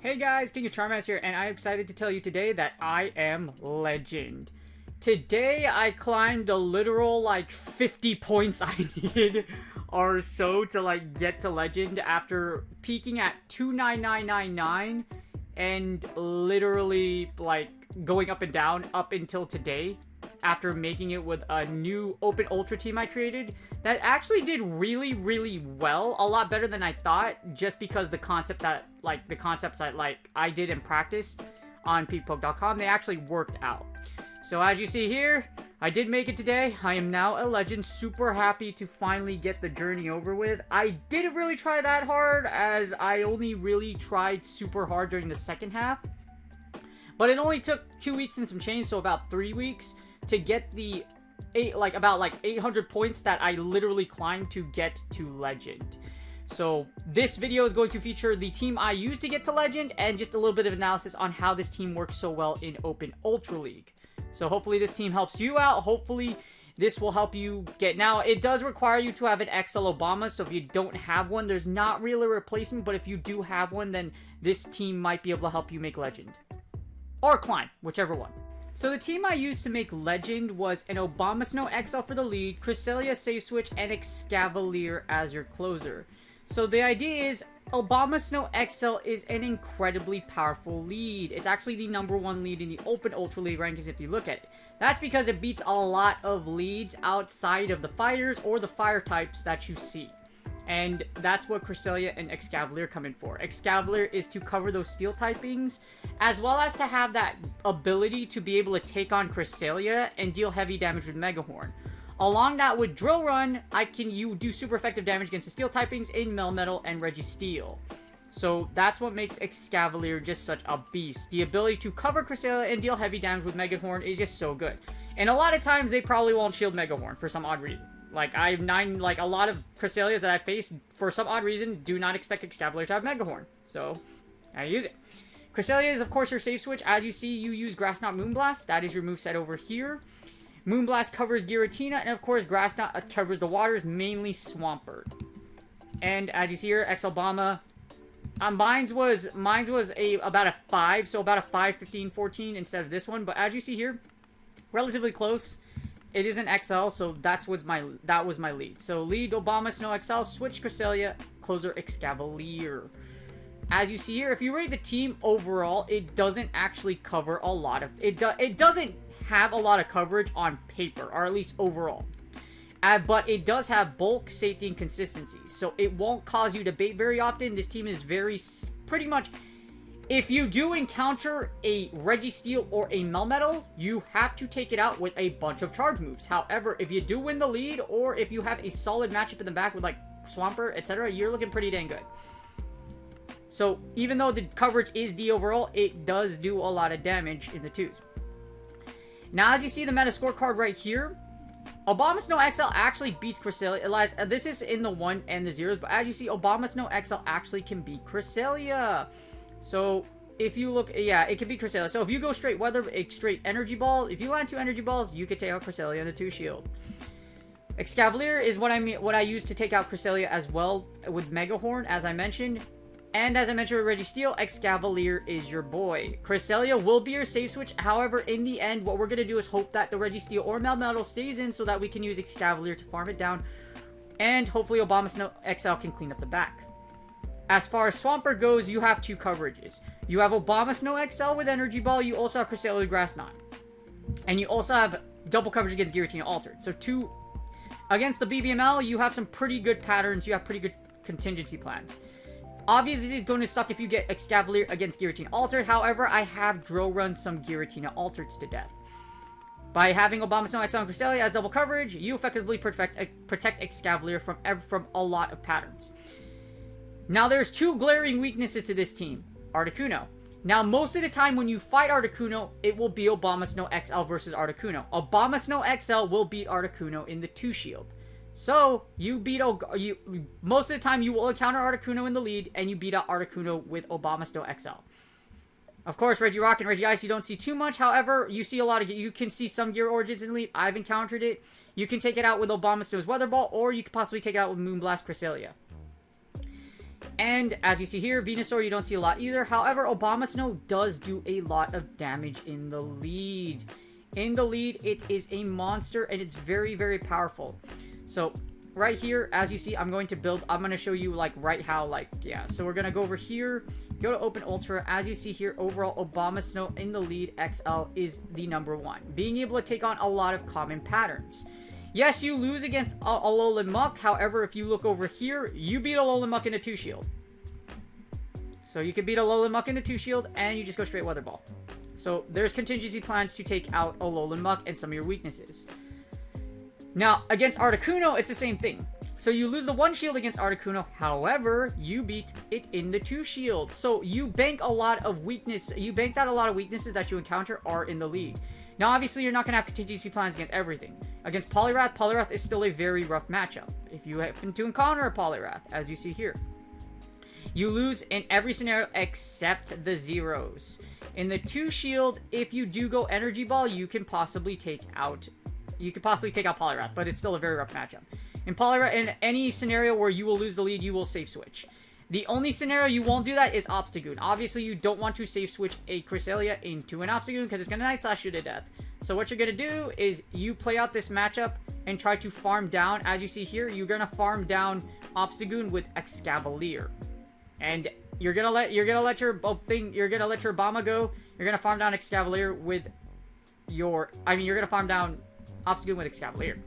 Hey guys, King of Charmass here, and I'm excited to tell you today that I am Legend. Today, I climbed a literal, 50 points I needed or so to, get to Legend after peaking at 29999 and literally, going up and down up until today after making it with a new Open Ultra team I created that actually did really, really well. A lot better than I thought, just because the concepts that I did and practiced on peakpoke.com, they actually worked out. So as you see here, I did make it today. I am now a Legend. Super happy to finally get the journey over with. I didn't really try that hard, as I only really tried super hard during the second half. But it only took 2 weeks and some change, so about 3 weeks, to get the about 800 points that I literally climbed to get to Legend. So this video is going to feature the team I used to get to Legend and just a little bit of analysis on how this team works so well in Open Ultra League. So hopefully this team helps you out. Hopefully this will help you get... Now, it does require you to have an XL Obama, so if you don't have one, there's not really a replacement, but if you do have one, then this team might be able to help you make Legend. Or climb, whichever one. So the team I used to make Legend was an Obama Snow XL for the lead, Cresselia Safe Switch, and Excavalier as your closer. So the idea is, Obama Snow XL is an incredibly powerful lead. It's actually the #1 lead in the Open Ultra League rankings if you look at it. That's because it beats a lot of leads outside of the fighters or the fire types that you see. And that's what Cresselia and Excavalier come in for. Excavalier is to cover those steel typings, as well as to have that ability to be able to take on Cresselia and deal heavy damage with Mega Horn. Along that with Drill Run, you do super effective damage against the steel typings in Melmetal and Registeel. So that's what makes Excavalier just such a beast. The ability to cover Cresselia and deal heavy damage with Mega Horn is just so good. And a lot of times they probably won't shield Mega Horn for some odd reason. A lot of Cresselias that I faced, for some odd reason, do not expect Excavalier to have Mega Horn. So, I use it. Cresselia is, of course, your safe switch. As you see, you use Grass Knot Moonblast. That is your moveset over here. Moonblast covers Giratina, and of course, Grass Knot covers the waters, mainly Swampert. And as you see here, X-Obama, mine was about a 5, so about a 5, 15, 14 instead of this one. But as you see here, relatively close. It is an XL, so that was my lead. So lead Obama Snow XL, switch Cresselia, closer Excavalier. As you see here, if you rate the team overall, it doesn't actually cover a lot of... It doesn't have a lot of coverage on paper, or at least overall. But it does have bulk, safety, and consistency. So it won't cause you to bait very often. This team is pretty much... If you do encounter a Registeel or a Melmetal, you have to take it out with a bunch of charge moves. However, if you do win the lead, or if you have a solid matchup in the back with Swampert, etc., you're looking pretty dang good. So even though the coverage is D overall, it does do a lot of damage in the 2s. Now, as you see the meta scorecard right here, Obama Snow XL actually beats Cresselia. This is in the 1 and the 0s, but as you see, Obama Snow XL actually can beat Cresselia. So, if you look, yeah, it can be Cresselia. So, if you go straight weather, straight energy ball, if you land 2 energy balls, you could take out Cresselia and the 2 shield. Excavalier is what I use to take out Cresselia as well with Mega Horn, as I mentioned. And as I mentioned with Registeel, Excavalier is your boy. Cresselia will be your safe switch. However, in the end, what we're going to do is hope that the Registeel or Melmetal stays in so that we can use Excavalier to farm it down. And hopefully Obama Snow XL can clean up the back. As far as Swampert goes, you have 2 coverages. You have Obama Snow XL with Energy Ball. You also have Cresselia Grass Knot. And you also have double coverage against Giratina Altered. So against the BBML, you have some pretty good patterns. You have pretty good contingency plans. Obviously, it's going to suck if you get Excavalier against Giratina Altered. However, I have Drill Run some Giratina Altereds to death. By having Obama Snow XL and Cresselia as double coverage, you effectively protect Excavalier from a lot of patterns. Now, there's two glaring weaknesses to this team. Articuno. Now, most of the time when you fight Articuno, it will be Abomasnow XL versus Articuno. Abomasnow XL will beat Articuno in the 2-shield. So, most of the time you will encounter Articuno in the lead, and you beat out Articuno with Abomasnow XL. Of course, Regirock and Regice you don't see too much. However, you see a lot of... You can see some Gear Origins in the lead. I've encountered it. You can take it out with Abomasnow's Weather Ball, or you could possibly take it out with Moonblast Cresselia. And as you see here, Venusaur you don't see a lot either. However, Abomasnow does do a lot of damage in the lead. In the lead, it is a monster, and it's very, very powerful. So, right here, as you see, I'm going to show you, like, yeah. So, we're going to go over here, go to Open Ultra. As you see here, overall, Abomasnow in the lead, XL, is the #1. Being able to take on a lot of common patterns. Yes, you lose against Alolan Muck. However, if you look over here, you beat Alolan Muck in a 2-shield. So, you can beat Alolan Muck in a 2-shield, and you just go straight Weather Ball. So, there's contingency plans to take out Alolan Muck and some of your weaknesses. Now, against Articuno, it's the same thing. So, you lose the 1-shield against Articuno. However, you beat it in the 2-shield. So, you bank a lot of weakness. You bank that a lot of weaknesses that you encounter are in the lead. Now, obviously, you're not going to have contingency plans against everything. Against Poliwrath, Poliwrath is still a very rough matchup. If you happen to encounter a Poliwrath, as you see here. You lose in every scenario except the zeros. In the 2-shield, if you do go Energy Ball, you can possibly take out Poliwrath, but it's still a very rough matchup. In any scenario where you will lose the lead, you will safe switch. The only scenario you won't do that is Obstagoon. Obviously, you don't want to safe switch a Cresselia into an Obstagoon because it's going to Night Slash you to death. So what you're going to do is you play out this matchup and try to farm down. As you see here, you're going to farm down Obstagoon with Excavalier. And you're gonna let your Obama go. You're gonna farm down Excavalier with you're gonna farm down Obstagoon with Excavalier.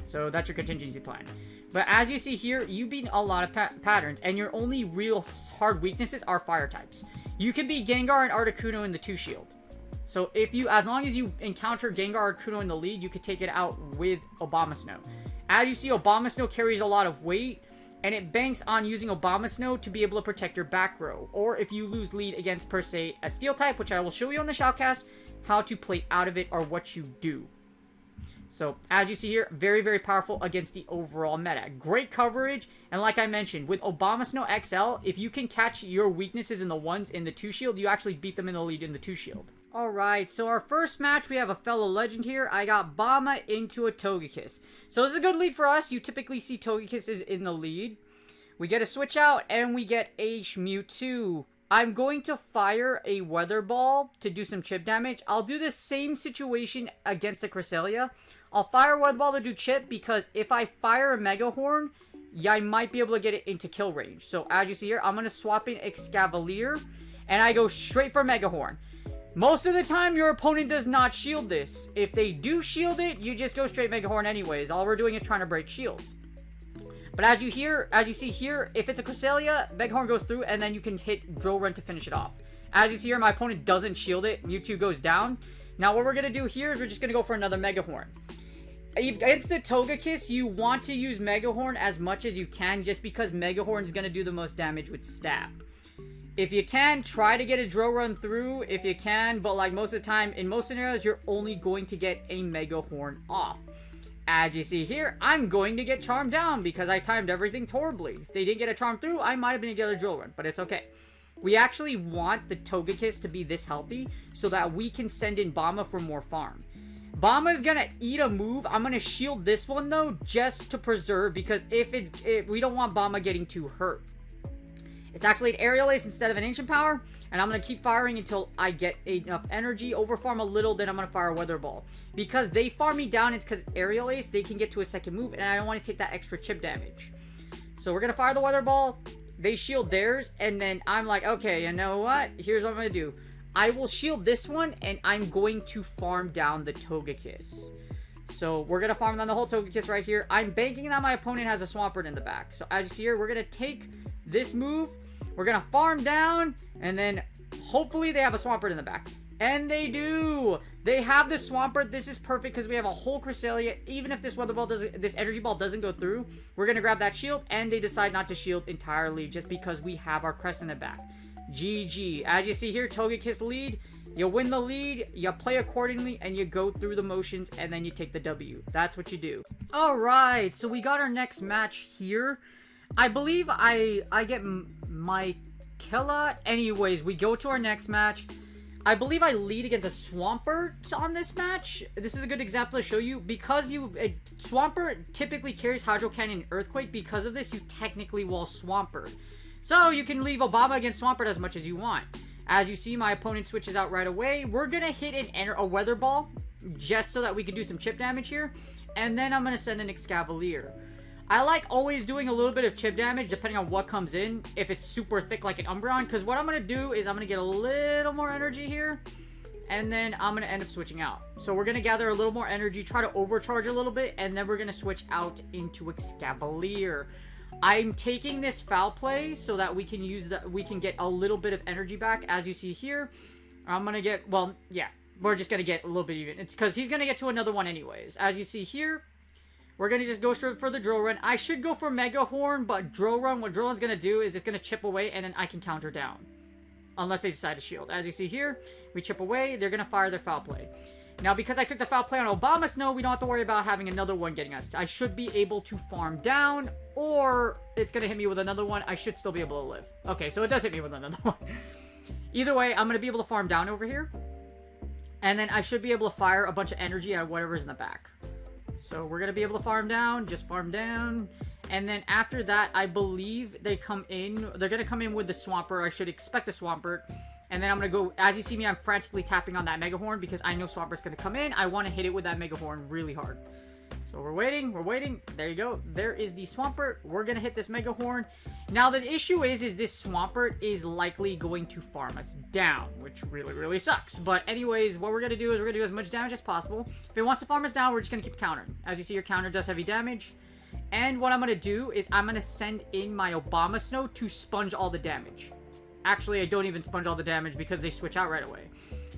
So that's your contingency plan. But as you see here, you beat a lot of patterns, and your only real hard weaknesses are fire types. You can beat Gengar and Articuno in the 2-shield. So as long as you encounter Gengar or Articuno in the lead, you could take it out with Abomasnow. As you see, Abomasnow carries a lot of weight, and it banks on using Abomasnow to be able to protect your back row. Or if you lose lead against, per se, a Steel type, which I will show you on the Shoutcast, how to play out of it or what you do. So, as you see here, very, very powerful against the overall meta. Great coverage, and like I mentioned, with Abomasnow XL, if you can catch your weaknesses in the 1s in the 2-shield, you actually beat them in the lead in the 2-shield. Alright, so our first match, we have a fellow legend here. I got Bama into a Togekiss. So this is a good lead for us. You typically see Togekisses in the lead. We get a switch out, and we get a Mewtwo. I'm going to fire a Weather Ball to do some chip damage. I'll do the same situation against a Cresselia. I'll fire a Weather Ball to do chip, because if I fire a Mega Horn, yeah, I might be able to get it into kill range. So as you see here, I'm going to swap in Excavalier, and I go straight for Mega Horn. Most of the time, your opponent does not shield this. If they do shield it, you just go straight Mega Horn anyways. All we're doing is trying to break shields. But as you see here, if it's a Cresselia, Mega Horn goes through, and then you can hit Drill Run to finish it off. As you see here, my opponent doesn't shield it. Mewtwo goes down. Now, what we're going to do here is we're just going to go for another Mega Horn. Against the Togekiss, you want to use Mega Horn as much as you can, just because Mega Horn is going to do the most damage with Stab. If you can, try to get a Drill Run through if you can, but like most of the time, in most scenarios, you're only going to get a Mega Horn off. As you see here, I'm going to get Charmed down because I timed everything horribly. If they didn't get a Charm through, I might have been able to get a Drill Run, but it's okay. We actually want the Togekiss to be this healthy so that we can send in Bama for more farm. Bama is going to eat a move. I'm going to shield this one, though, just to preserve, because if we don't want Bama getting too hurt. It's actually an Aerial Ace instead of an Ancient Power, and I'm going to keep firing until I get enough energy. Overfarm a little, then I'm going to fire a Weather Ball. Because they farm me down, it's because Aerial Ace, they can get to a second move, and I don't want to take that extra chip damage. So we're going to fire the Weather Ball. They shield theirs, and then I'm like, okay, you know what? Here's what I'm going to do. I will shield this one, and I'm going to farm down the Togekiss. So we're going to farm down the whole Togekiss right here. I'm banking that my opponent has a Swampert in the back. So as you see here, we're going to take this move. We're going to farm down, and then hopefully they have a Swampert in the back. And they do! They have the Swampert. This is perfect because we have a whole Cresselia. Even if this Weather Ball doesn't, this Energy Ball doesn't go through, we're going to grab that shield. And they decide not to shield entirely just because we have our Crest in the back. GG. As you see here, Togekiss lead. You win the lead, you play accordingly, and you go through the motions, and then you take the W. That's what you do. Alright, so we got our next match here. I believe I get my Killa. Anyways, we go to our next match. I believe I lead against a Swampert on this match. This is a good example to show you. Because Swampert typically carries Hydro Cannon and Earthquake. Because of this, you technically wall Swampert. So, you can leave Obama against Swampert as much as you want. As you see, my opponent switches out right away. We're going to hit a Weather Ball just so that we can do some chip damage here. And then I'm going to send an Excavalier. I like always doing a little bit of chip damage depending on what comes in. If it's super thick like an Umbreon. Because what I'm going to do is I'm going to get a little more energy here. And then I'm going to end up switching out. So we're going to gather a little more energy. Try to overcharge a little bit. And then we're going to switch out into Excavalier. I'm taking this foul play so that we can use we can get a little bit of energy back. As you see here, I'm gonna get, well, yeah, we're just gonna get a little bit even. It's because he's gonna get to another one anyways. As you see here, we're gonna just go straight for the Drill Run. I should go for Mega Horn, but Drill Run, what Drill Run's gonna do is it's gonna chip away, and then I can counter down, unless they decide to shield. As you see here, we chip away. They're gonna fire their foul play. Now, because I took the foul play on Obama Snow, we don't have to worry about having another one getting us. I should be able to farm down, or it's going to hit me with another one. I should still be able to live. Okay, so it does hit me with another one. Either way, I'm going to be able to farm down over here. And then I should be able to fire a bunch of energy at whatever's in the back. So we're going to be able to farm down, just farm down. And then after that, I believe they come in. They're going to come in with the Swampert. I should expect the Swampert. And then I'm going to go, as you see me, I'm frantically tapping on that Mega Horn because I know Swampert's going to come in. I want to hit it with that Mega Horn really hard. So we're waiting, we're waiting. There you go. There is the Swampert. We're going to hit this Mega Horn. Now, the issue is this Swampert is likely going to farm us down, which really, really sucks. But anyways, what we're going to do is we're going to do as much damage as possible. If it wants to farm us down, we're just going to keep countering. As you see, your counter does heavy damage. And what I'm going to do is I'm going to send in my Obama Snow to sponge all the damage. Actually, I don't even sponge all the damage because they switch out right away.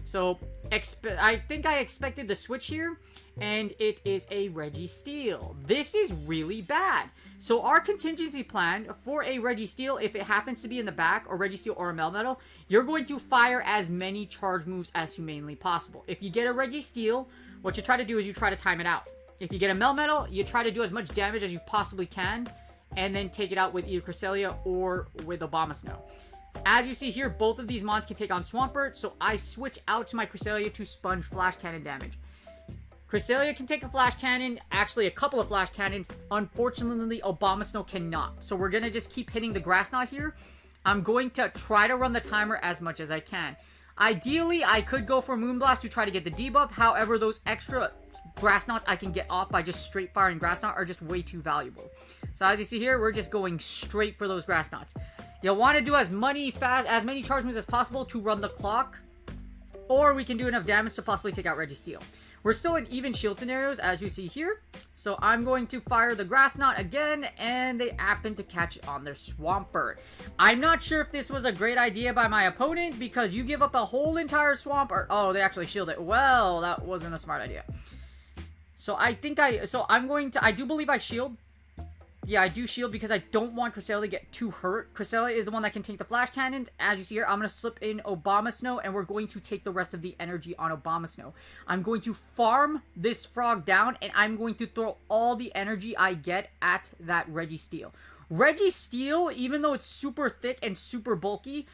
So, I think I expected the switch here, and it is a Registeel. This is really bad. So, our contingency plan for a Registeel, if it happens to be in the back, or Registeel or a Melmetal, you're going to fire as many charge moves as humanely possible. If you get a Registeel, what you try to do is you try to time it out. If you get a Melmetal, you try to do as much damage as you possibly can, and then take it out with either Cresselia or with Obama Snow. As you see here, both of these mons can take on Swampert, so I switch out to my Cresselia to sponge Flash Cannon damage. Cresselia can take a Flash Cannon, actually a couple of Flash Cannons. Unfortunately, Obama Snow cannot. So we're going to just keep hitting the Grass Knot here. I'm going to try to run the timer as much as I can. Ideally, I could go for Moonblast to try to get the debuff. However, those extra Grass Knots I can get off by just straight firing Grass Knot are just way too valuable. So as you see here, we're just going straight for those Grass Knots. You'll want to do as many charge moves as possible to run the clock, or we can do enough damage to possibly take out Registeel. We're still in even shield scenarios, as you see here. So I'm going to fire the Grass Knot again, and they happen to catch it on their Swampert. I'm not sure if this was a great idea by my opponent, because you give up a whole entire Swampert. Oh, they actually shield it. Well, that wasn't a smart idea. So I do believe I shield. Yeah, I do shield because I don't want Cresselia to get too hurt. Cresselia is the one that can take the Flash Cannons. As you see here, I'm going to slip in Obama Snow, and we're going to take the rest of the energy on Obama Snow. I'm going to farm this frog down, and I'm going to throw all the energy I get at that Registeel. Registeel, even though it's super thick and super bulky,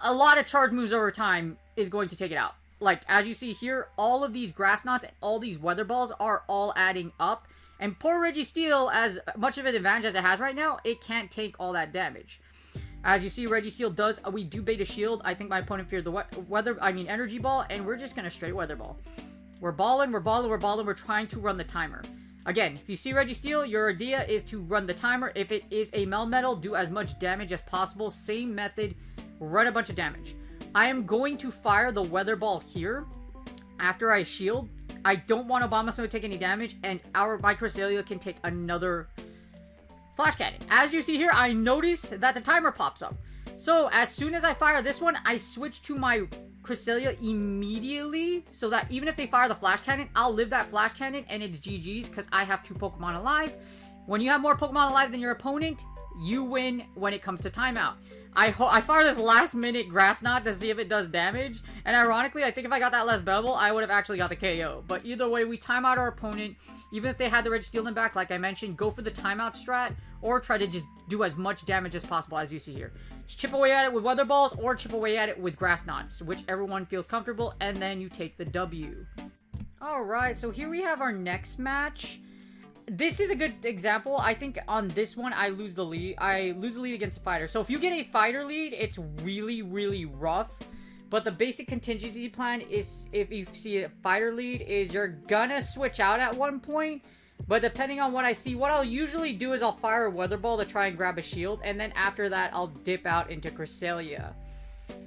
a lot of charge moves over time is going to take it out. Like, as you see here, all of these Grass Knots and all these Weather Balls are all adding up. And poor Registeel, as much of an advantage as it has right now, it can't take all that damage. As you see, Registeel does, we do bait a shield. I think my opponent feared the Energy Ball, and we're just going to straight Weather Ball. We're balling, we're balling, we're balling, we're trying to run the timer. Again, if you see Registeel, your idea is to run the timer. If it is a Melmetal, do as much damage as possible. Same method, run a bunch of damage. I am going to fire the Weather Ball here after I shield. I don't want Obama Snow to take any damage, and my Cresselia can take another Flash Cannon. As you see here, I notice that the timer pops up. So as soon as I fire this one, I switch to my Cresselia immediately, so that even if they fire the flash cannon, I'll live that flash cannon and it's GG's because I have 2 Pokemon alive. When you have more Pokemon alive than your opponent, you win when it comes to timeout. I fire this last minute Grass Knot to see if it does damage, and ironically, I think if I got that less Bevel, I would have actually got the KO. But either way, we time out our opponent. Even if they had the Registeel in back, like I mentioned, go for the timeout strat, or try to just do as much damage as possible, as you see here. Just chip away at it with Weather Balls, or chip away at it with Grass Knots, whichever one feels comfortable, and then you take the W. Alright, so here we have our next match. This is a good example. I think on this one, I lose the lead. I lose the lead against a fighter. So if you get a fighter lead, it's really, really rough. But the basic contingency plan is, if you see a fighter lead, is you're gonna switch out at one point. But depending on what I see, what I'll usually do is I'll fire a Weather Ball to try and grab a shield. And then after that, I'll dip out into Cresselia.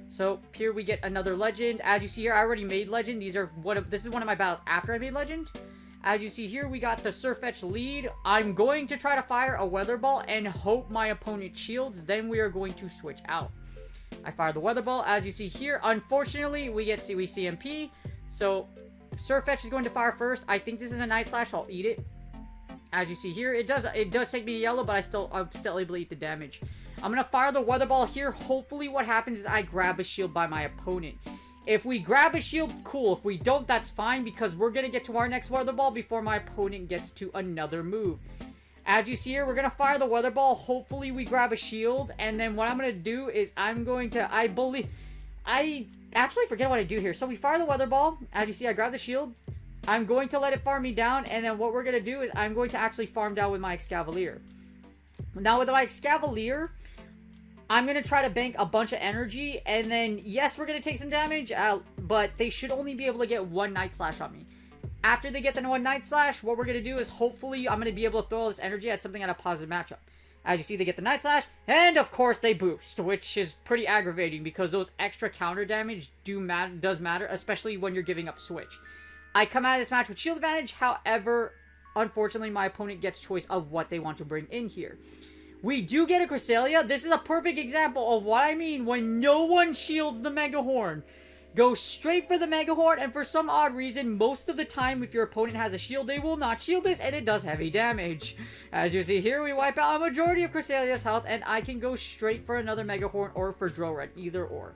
So here we get another legend. As you see here, I already made legend. This is one of my battles after I made legend. As you see here, we got the Surfetch lead. I'm going to try to fire a Weather Ball and hope my opponent shields. Then we are going to switch out. I fire the Weather Ball. As you see here, unfortunately, we CMP. So Surfetch is going to fire first. I think this is a Night Slash, so I'll eat it. As you see here, it does take me a yellow, but I'm still able to eat the damage. I'm going to fire the Weather Ball here. Hopefully what happens is I grab a shield by my opponent. If we grab a shield, cool. If we don't, that's fine, because we're going to get to our next Weather Ball before my opponent gets to another move. As you see here, we're going to fire the Weather Ball. Hopefully we grab a shield, and then what I'm going to do is I actually forget what I do here. So we fire the Weather Ball. As you see, I grab the shield. I'm going to let it farm me down, and then what we're going to do is I'm going to actually farm down with my Excavalier. Now with my Excavalier, I'm going to try to bank a bunch of energy, and then, yes, we're going to take some damage, but they should only be able to get 1 Night Slash on me. After they get the 1 Night Slash, what we're going to do is hopefully I'm going to be able to throw all this energy at something at a positive matchup. As you see, they get the Night Slash, and of course they boost, which is pretty aggravating because those extra counter damage does matter, especially when you're giving up Switch. I come out of this match with shield advantage, however, unfortunately my opponent gets choice of what they want to bring in here. We do get a Cresselia. This is a perfect example of what I mean when no one shields the Mega Horn. Go straight for the Mega Horn, and for some odd reason, most of the time, if your opponent has a shield, they will not shield this, and it does heavy damage. As you see here, we wipe out a majority of Cresselia's health, and I can go straight for another Mega Horn or for Drill Run, either or.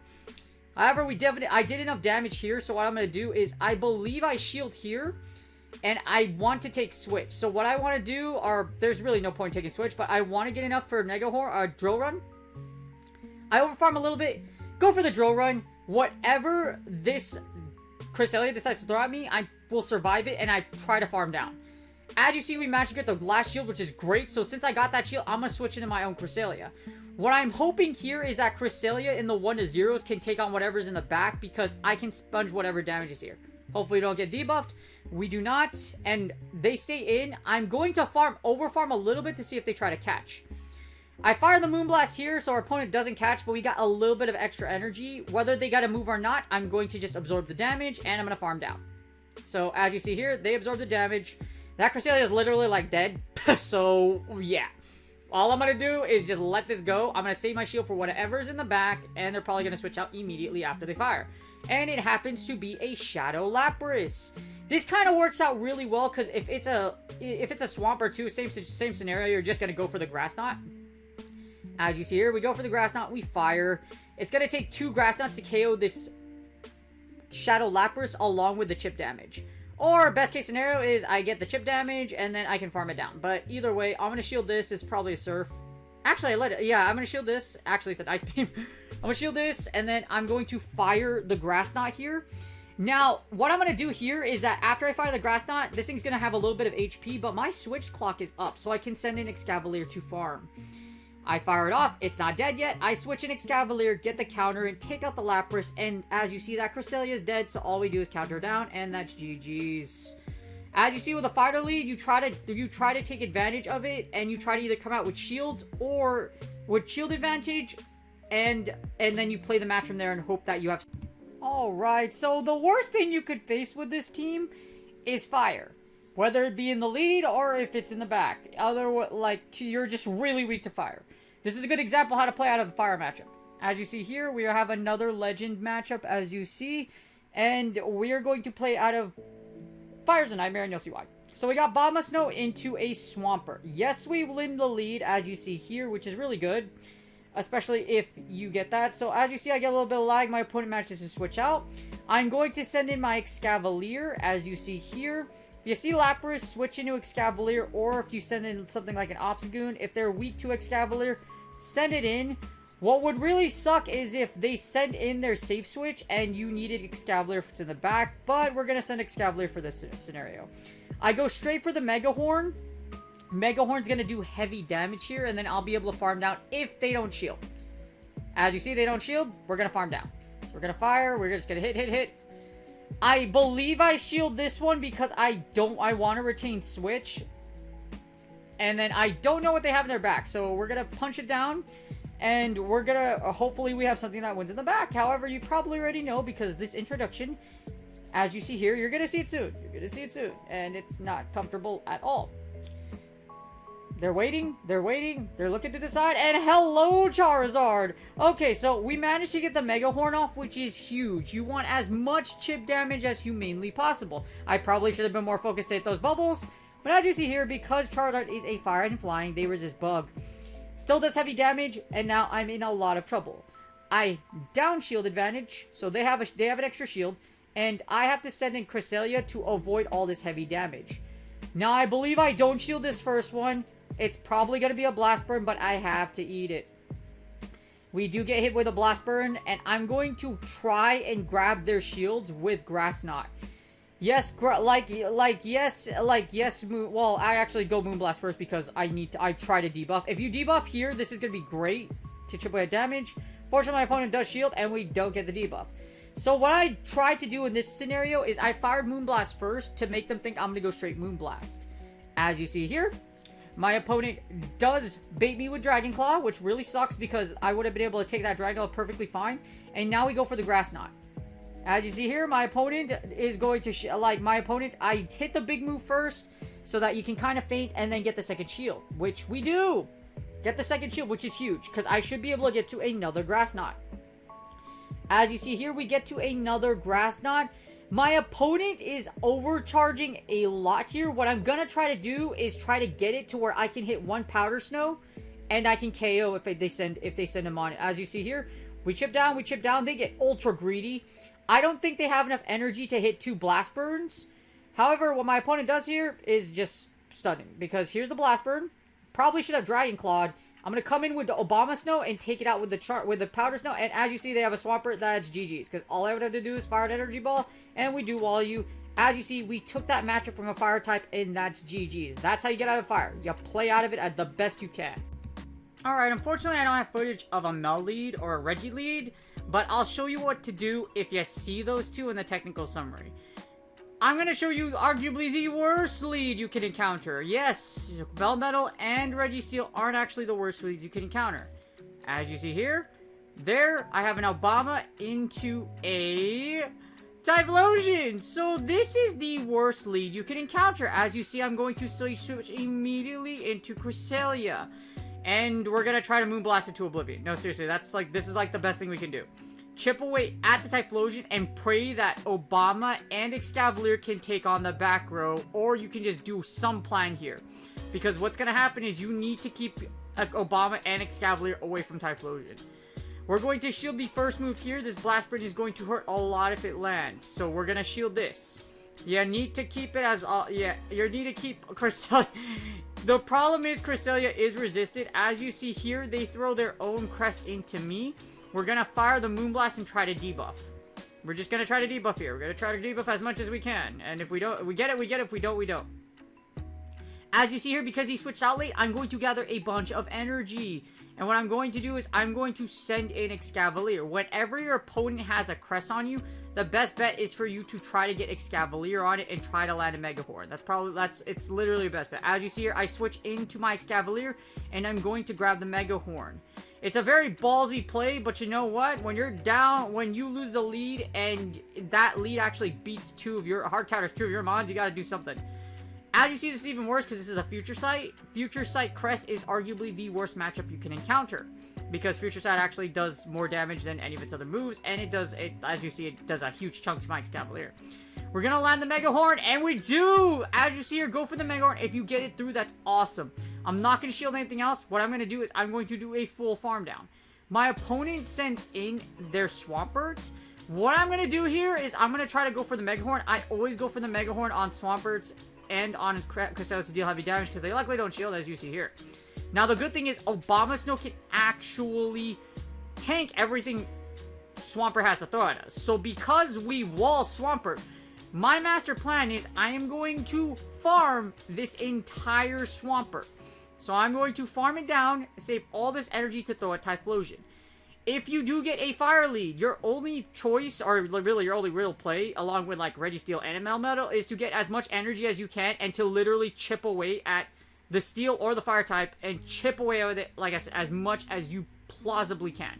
However, I did enough damage here, so what I'm going to do is, I believe I shield here, and I want to take Switch. So what I want to do there's really no point taking Switch, but I want to get enough for Mega Horn, Drill Run. I overfarm a little bit, go for the Drill Run. Whatever this Cresselia decides to throw at me, I will survive it, and I try to farm down. As you see, we managed to get the last shield, which is great. So since I got that shield, I'm going to switch into my own Cresselia. What I'm hoping here is that Cresselia in the 1-0s can take on whatever's in the back, because I can sponge whatever damage is here. Hopefully we don't get debuffed. We do not, and they stay in. I'm going to overfarm a little bit to see if they try to catch. I fire the Moonblast here, so our opponent doesn't catch, but we got a little bit of extra energy. Whether they got to move or not, I'm going to just absorb the damage, and I'm going to farm down. So, as you see here, they absorb the damage. That Cresselia is literally, like, dead. So, yeah. All I'm going to do is just let this go. I'm going to save my shield for whatever's in the back, and they're probably going to switch out immediately after they fire. And it happens to be a Shadow Lapras. This kind of works out really well, because if it's a Swamp or two, same scenario, you're just going to go for the Grass Knot. As you see here, we go for the Grass Knot, we fire. It's going to take 2 Grass Knots to KO this Shadow Lapras along with the chip damage. Or, best case scenario is I get the chip damage and then I can farm it down. But either way, I'm going to shield this. It's probably a Surf. Actually, I'm going to shield this. Actually, it's an Ice Beam. I'm going to shield this, and then I'm going to fire the Grass Knot here. Now, what I'm going to do here is that after I fire the Grass Knot, this thing's going to have a little bit of HP, but my switch clock is up, so I can send in Excavalier to farm. I fire it off. It's not dead yet. I switch in Excavalier, get the counter, and take out the Lapras. And as you see, that Cresselia is dead, so all we do is counter down, and that's GG's. As you see with a fighter lead, you try to take advantage of it, and you try to either come out with shields or with shield advantage, and then you play the match from there and hope that you have. Alright, so the worst thing you could face with this team is fire. Whether it be in the lead or if it's in the back. You're just really weak to fire. This is a good example how to play out of the fire matchup. As you see here, we have another legend matchup, as you see. And we are going to play out of Fire's a Nightmare, and you'll see why. So we got Bombasnow into a Swampert. Yes, we win the lead, as you see here, which is really good. Especially if you get that. So as you see, I get a little bit of lag. My opponent manages to switch out. I'm going to send in my Excavalier, as you see here. If you see Lapras, switch into Excavalier, or if you send in something like an Obstagoon, if they're weak to Excavalier, send it in. What would really suck is if they send in their safe switch and you needed Excavalier to the back, but we're going to send Excavalier for this scenario. I go straight for the Mega Horn. Mega Horn's going to do heavy damage here, and then I'll be able to farm down if they don't shield. As you see, they don't shield, we're going to farm down. We're going to fire, we're just going to hit. I believe I shield this one because I want to retain switch. And then I don't know what they have in their back, so we're going to punch it down. And we're going to, hopefully we have something that wins in the back. However, you probably already know because this introduction, as you see here, you're going to see it soon. You're going to see it soon. And it's not comfortable at all. They're waiting, they're looking to decide, and hello, Charizard! Okay, so we managed to get the Mega Horn off, which is huge. You want as much chip damage as humanly possible. I probably should have been more focused to hit those bubbles, but as you see here, because Charizard is a fire and flying, they resist bug. Still does heavy damage, and now I'm in a lot of trouble. I down shield advantage, so they have an extra shield, and I have to send in Cresselia to avoid all this heavy damage. Now, I believe I don't shield this first one. It's probably going to be a Blast Burn, but I have to eat it. We do get hit with a Blast Burn, and I'm going to try and grab their shields with Grass Knot. Yes, well, I actually go Moonblast first because I try to debuff. If you debuff here, this is going to be great to chip away at damage. Fortunately, my opponent does shield, and we don't get the debuff. So what I tried to do in this scenario is I fired Moonblast first to make them think I'm going to go straight Moonblast. As you see here, my opponent does bait me with Dragon Claw, which really sucks because I would have been able to take that Dragon Claw perfectly fine. And now we go for the Grass Knot. As you see here, my opponent is going to, I hit the big move first so that you can kind of feint and then get the second shield, which we do. Get the second shield, which is huge because I should be able to get to another Grass Knot. As you see here, we get to another Grass Knot. My opponent is overcharging a lot here. What I'm going to try to do is try to get it to where I can hit one Powder Snow and I can KO if they send him on it. As you see here, we chip down. They get ultra greedy. I don't think they have enough energy to hit 2 Blast Burns. However, what my opponent does here is just stunning because here's the Blast Burn. Probably should have Dragon Clawed. I'm going to come in with the Bombasnow and take it out with the Powder Snow. And as you see, they have a Swampert. That's GG's. Because all I would have to do is fire an Energy Ball. And we do wall you. As you see, we took that matchup from a Fire type. And that's GG's. That's how you get out of Fire. You play out of it at the best you can. Alright, unfortunately, I don't have footage of a Mel lead or a Reggie lead. But I'll show you what to do if you see those two in the technical summary. I'm going to show you arguably the worst lead you can encounter. Yes, Bellmetal and Registeel aren't actually the worst leads you can encounter. As you see here, there I have an Obama into a Typhlosion. So this is the worst lead you can encounter. As you see, I'm going to switch immediately into Cresselia. And we're going to try to Moonblast it to Oblivion. No, seriously, this is like the best thing we can do. Chip away at the Typhlosion and pray that Obama and Excavalier can take on the back row, or you can just do some plan here. Because what's going to happen is you need to keep Obama and Excavalier away from Typhlosion. We're going to shield the first move here. This Blast Burn is going to hurt a lot if it lands. So we're going to shield this. You need to keep it as... you need to keep Cresselia... The problem is Cresselia is resisted. As you see here, they throw their own crest into me. We're going to fire the Moonblast and try to debuff. We're just going to try to debuff here. We're going to try to debuff as much as we can. And if we don't, we get it, we get it. If we don't, we don't. As you see here, because he switched out late, I'm going to gather a bunch of energy. And what I'm going to do is I'm going to send in Excavalier. Whenever your opponent has a crest on you, the best bet is for you to try to get Excavalier on it and try to land a Mega Horn. It's literally the best bet. As you see here, I switch into my Excavalier and I'm going to grab the Mega Horn. It's a very ballsy play, but you know what? When you're down, when you lose the lead and that lead actually beats hard counters 2 of your mons, you gotta do something. As you see, this is even worse because this is a Future Sight. Future Sight Crest is arguably the worst matchup you can encounter, because Future Sight actually does more damage than any of its other moves, and as you see, it does a huge chunk to my Excavalier. We're gonna land the Mega Horn, and we do! As you see here, go for the Mega Horn. If you get it through, that's awesome. I'm not gonna shield anything else. What I'm gonna do is I'm going to do a full farm down. My opponent sent in their Swampert. What I'm gonna do here is I'm gonna try to go for the Mega Horn. I always go for the Mega Horn on Swamperts and on Crystals to deal heavy damage, because they luckily don't shield, as you see here. Now, the good thing is Obama Snow can actually tank everything Swampert has to throw at us. So because we wall Swampert, my master plan is I am going to farm this entire Swampert. So I'm going to farm it down, save all this energy to throw at Typhlosion. If you do get a fire lead, your only choice, or really your only real play, along with like Registeel and Melmetal, is to get as much energy as you can and to literally chip away at the steel or the fire type and chip away with it, like I said, as much as you plausibly can.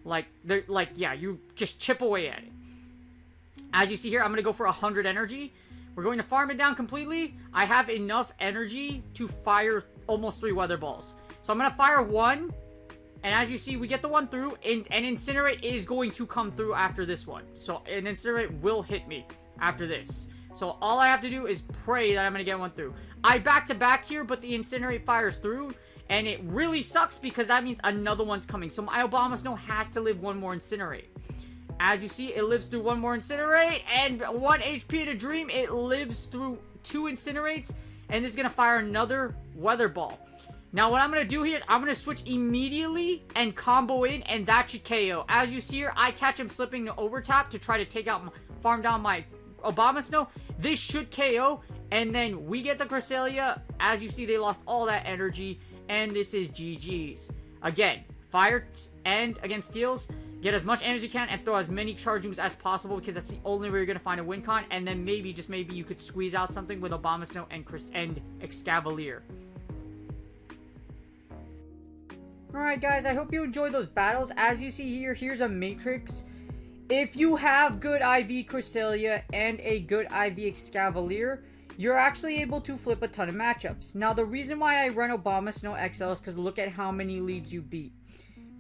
Yeah, you just chip away at it. As you see here, I'm going to go for 100 energy. We're going to farm it down completely. I have enough energy to fire almost 3 Weather Balls. So I'm going to fire 1. And as you see, we get the 1 through, and Incinerate is going to come through after this one. So an Incinerate will hit me after this. So all I have to do is pray that I'm going to get 1 through. I back-to-back here, but the Incinerate fires through, and it really sucks because that means another one's coming. So my Obama Snow has to live 1 more Incinerate. As you see, it lives through 1 more Incinerate, and 1 HP in a Dream, it lives through 2 Incinerates, and this is going to fire another Weather Ball. Now, what I'm going to do here is I'm going to switch immediately and combo in, and that should KO. As you see here, I catch him slipping to overtap to try to take out, farm down my Obama Snow. This should KO, and then we get the Cresselia. As you see, they lost all that energy, and this is GG's. Again, fire and against steals, get as much energy as you can and throw as many charge moves as possible, because that's the only way you're going to find a win con, and then maybe, just maybe, you could squeeze out something with Obama Snow and Excavalier. Alright guys, I hope you enjoyed those battles. As you see here, here's a matrix. If you have good IV Cresselia and a good IV Excavalier, you're actually able to flip a ton of matchups. Now, the reason why I run Obama Snow XL is because look at how many leads you beat.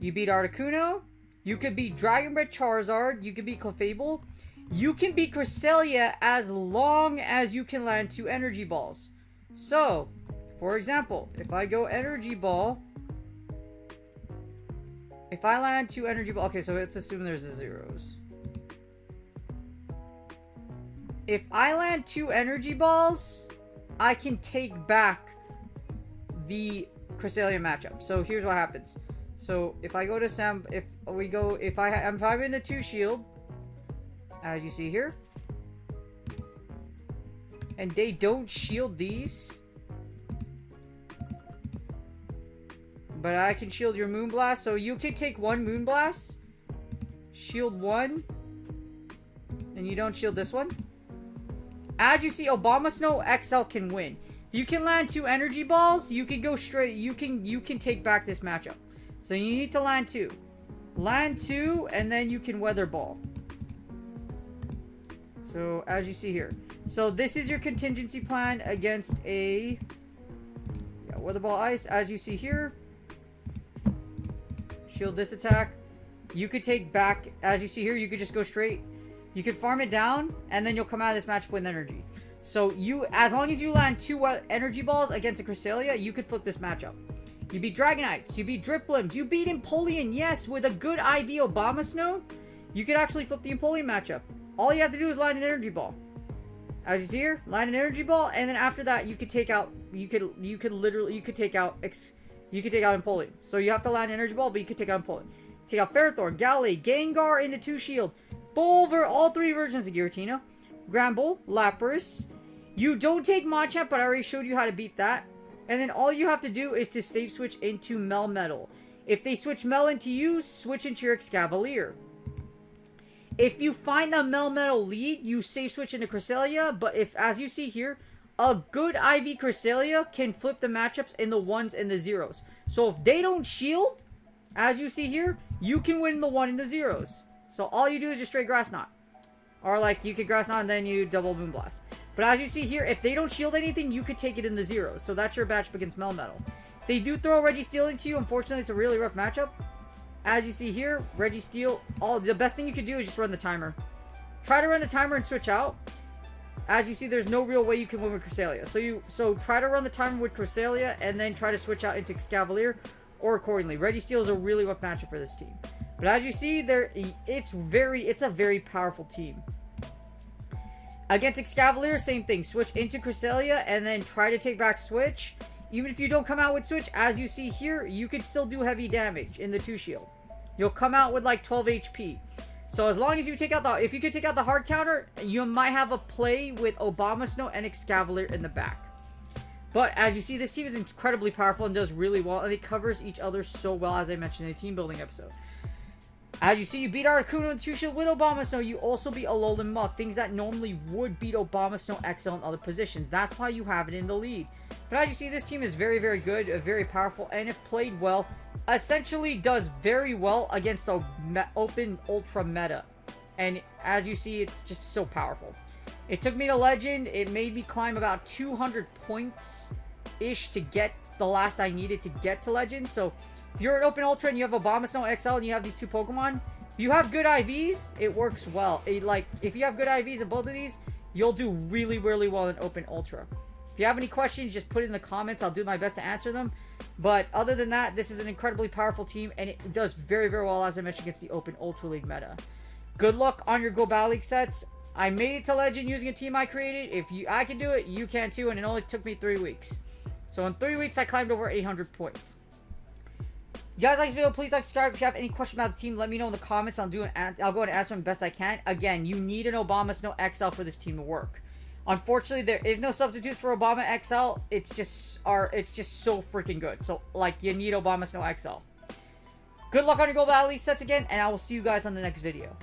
You beat Articuno, you could beat Dragon Breath Charizard, you could beat Clefable, you can beat Cresselia as long as you can land 2 Energy Balls. So, for example, if I go Energy Ball, if I land 2 Energy Balls, okay, so let's assume there's a zeros. If I land 2 Energy Balls, I can take back the Cresselia matchup. So here's what happens. So if I go to Sam, if I'm in a 2 shield, as you see here, and they don't shield these, but I can shield your Moonblast. So you can take 1 Moonblast, shield 1, and you don't shield this one. As you see, Obama Snow XL can win. You can land 2 Energy Balls. You can go straight. You can take back this matchup. So you need to land 2. Land 2, and then you can Weather Ball. So as you see here. So this is your contingency plan against a Weather Ball Ice. As you see here. Shield this attack. You could take back, as you see here, you could just go straight. You could farm it down, and then you'll come out of this matchup with energy. So as long as you land 2 Energy Balls against a Cresselia, you could flip this matchup. You beat Dragonites, you beat Driplims, you beat Empoleon, yes, with a good IV Obama Snow, you could actually flip the Empoleon matchup. All you have to do is land an Energy Ball. As you see here, land an Energy Ball, and then after that, you could take out, you could take out Empoleon. So you have to land an Energy Ball, but you could take out Empoleon. Take out Ferrothorn, Gallade, Gengar into 2 shield. Bulver, all 3 versions of Giratina. Gramble, Lapras. You don't take Machamp, but I already showed you how to beat that. And then all you have to do is to save switch into Melmetal. If they switch Mel into you, switch into your Excavalier. If you find a Melmetal lead, you save switch into Cresselia. But if, as you see here, a good IV Cresselia can flip the matchups in the 1s and the 0s. So if they don't shield, as you see here, you can win the 1 and the 0s. So all you do is just straight Grass Knot. Or like you could Grass Knot and then you double Moonblast. But as you see here, if they don't shield anything, you could take it in the zeros. So that's your matchup against Melmetal. They do throw Registeel into you. Unfortunately, it's a really rough matchup. As you see here, Registeel, the best thing you can do is just run the timer. Try to run the timer and switch out. As you see, there's no real way you can win with Cresselia. So try to run the timer with Cresselia and then try to switch out into Excavalier or accordingly. Registeel is a really rough matchup for this team. But as you see, it's a very powerful team. Against Excavalier, same thing. Switch into Cresselia and then try to take back Switch. Even if you don't come out with Switch, as you see here, you could still do heavy damage in the 2 shield. You'll come out with like 12 HP. So as long as you take out if you could take out the hard counter, you might have a play with Obama and Excavalier in the back. But as you see, this team is incredibly powerful and does really well, and it covers each other so well, as I mentioned in the team building episode. As you see, you beat Articuno in 2 shield with Obama. You also beat Alolan Muck, things that normally would beat Obama XL in other positions. That's why you have it in the lead. But as you see, this team is very, very good, very powerful, and if played well, essentially does very well against the open ultra meta. And as you see, it's just so powerful. It took me to Legend. It made me climb about 200 points-ish to get the last I needed to get to Legend. So if you're an open ultra and you have Obama XL and you have these 2 Pokemon, if you have good IVs, it works well. If you have good IVs in both of these, you'll do really, really well in open ultra. If you have any questions, just put it in the comments. I'll do my best to answer them. But other than that, this is an incredibly powerful team, and it does very, very well, as I mentioned, against the Open Ultra League meta. Good luck on your Go Battle League sets. I made it to Legend using a team I created. If I can do it, you can too, and it only took me 3 weeks. So in 3 weeks, I climbed over 800 points. You guys like this video, please like, subscribe. If you have any questions about the team, let me know in the comments. I'll go ahead and answer them best I can. Again, you need an Obama XL for this team to work. Unfortunately, there is no substitute for Obama XL. It's just so freaking good. So, like, you need Obama XL. Good luck on your Go Battle League sets again, and I will see you guys on the next video.